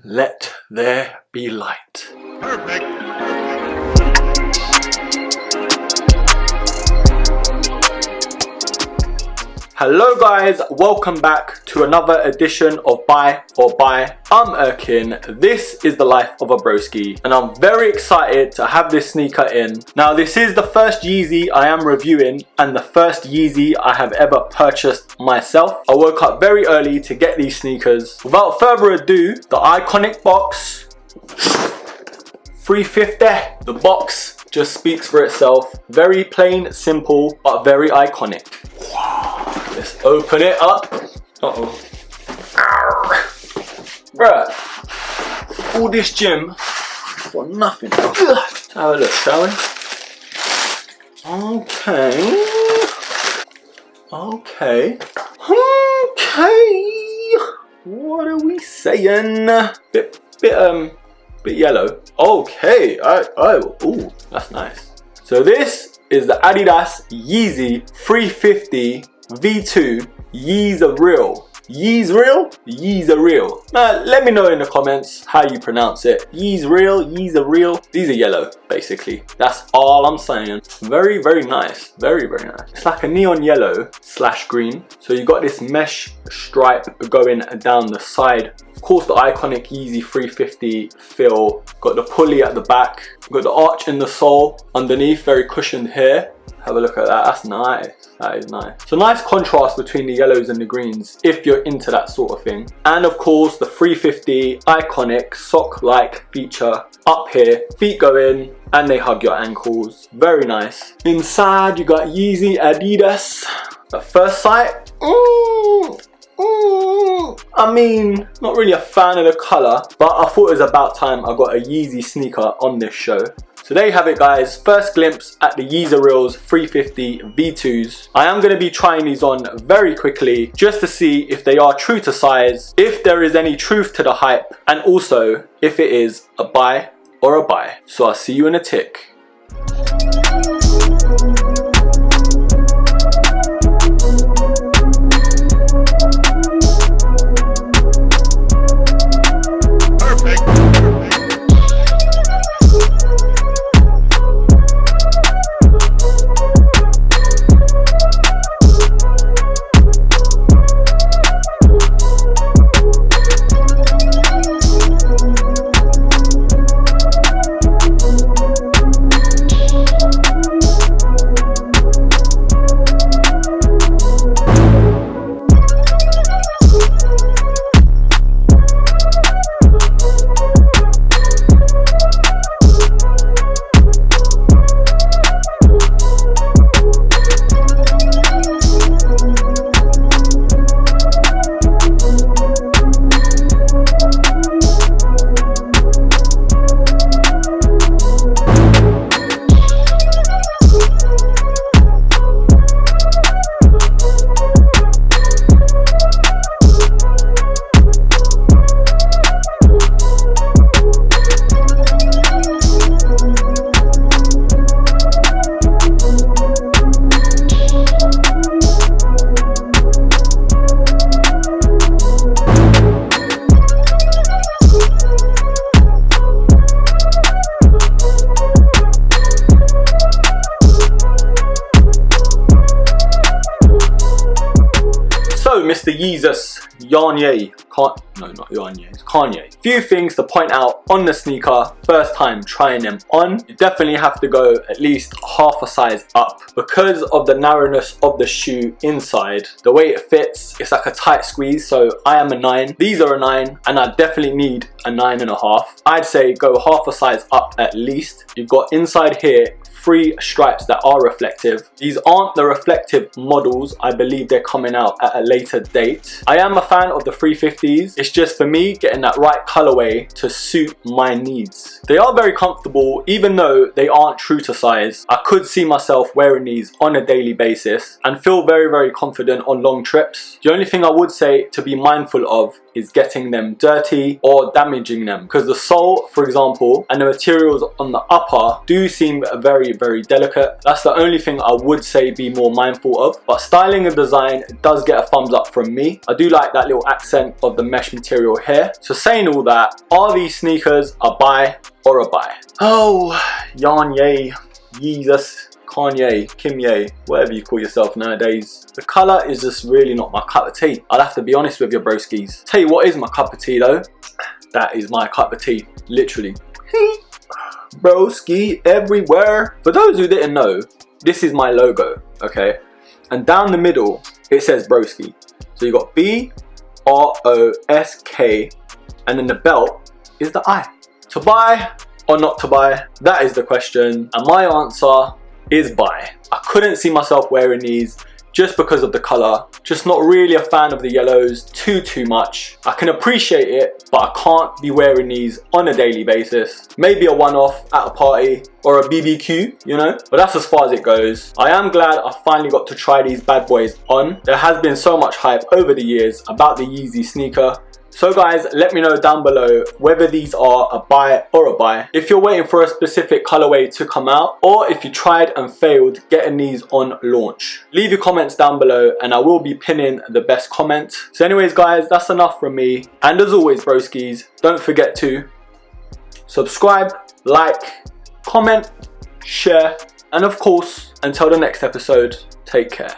Let there be light. Perfect. Hello guys, welcome back to another edition of Buy or Buy. I'm Erkin, this is the life of a broski, and I'm very excited to have this sneaker in. Now this is the first Yeezy I am reviewing and the first Yeezy I have ever purchased myself. I woke up very early to get these sneakers. Without further ado, the iconic box, $3.50. The box just speaks for itself. Very plain, simple, but very iconic. Let's open it up. Uh-oh. Bruh. All this gym for nothing. Let's have a look, shall we? Okay. What are we saying? Bit yellow. Okay. Ooh, that's nice. So this is the Adidas Yeezy 350 V2 Yeezreel. Yeezreel. Now let me know in the comments how you pronounce it. Yeezreel. These are yellow, basically. That's all I'm saying. Very, very nice. Very, very nice. It's like a neon yellow / green. So you got this mesh stripe going down the side. Of course, the iconic Yeezy 350 feel. Got the pulley at the back. Got the arch in the sole underneath, very cushioned here. Have a look at that. That's nice. That is nice. So nice contrast between the yellows and the greens if you're into that sort of thing. And of course the 350 iconic sock-like feature up here. Feet go in and they hug your ankles. Very nice. Inside you got Yeezy Adidas. At first sight, I mean, not really a fan of the colour, but I thought it was about time I got a Yeezy sneaker on this show. So there you have it guys, first glimpse at the Yeezreel's 350 V2s. I am going to be trying these on very quickly just to see if they are true to size, if there is any truth to the hype, and also if it is a buy or a buy. So I'll see you in a tick. Mr. Yeezus, Kanye. Few things to point out on the sneaker, first time trying them on. You definitely have to go at least half a size up because of the narrowness of the shoe inside. The way it fits, it's like a tight squeeze, so I am a 9. These are a 9 and I definitely need a 9.5. I'd say go half a size up at least. You've got inside here 3 stripes that are reflective. These aren't the reflective models. I believe they're coming out at a later date. I am a fan of the 350s. It's just for me getting that right colorway to suit my needs. They are very comfortable even though they aren't true to size. I could see myself wearing these on a daily basis and feel very, very confident on long trips. The only thing I would say to be mindful of is getting them dirty or damaging them, because the sole, for example, and the materials on the upper do seem very, very delicate. That's the only thing I would say be more mindful of. But styling and design does get a thumbs up from me. I do like that little accent of the mesh material here. So saying all that, are these sneakers a buy or a buy? Oh, Kanye, Yeezus, Kanye, Kim Ye, whatever you call yourself nowadays. The colour is just really not my cup of tea. I'll have to be honest with you, broskies. Tell you what is my cup of tea though. That is my cup of tea, literally. Broski everywhere. For those who didn't know, this is my logo, okay? And down the middle, it says Broski. So you got B-R-O-S-K, and then the belt is the I. To buy or not to buy? That is the question. And my answer is buy. I couldn't see myself wearing these just because of the colour. Just not really a fan of the yellows too much. I can appreciate it, but I can't be wearing these on a daily basis. Maybe a one-off at a party or a BBQ, you know? But that's as far as it goes. I am glad I finally got to try these bad boys on. There has been so much hype over the years about the Yeezy sneaker. So guys, let me know down below whether these are a buy or a buy. If you're waiting for a specific colorway to come out, or if you tried and failed getting these on launch. Leave your comments down below and I will be pinning the best comment. So anyways guys, that's enough from me. And as always broskies, don't forget to subscribe, like, comment, share, and of course, until the next episode, take care.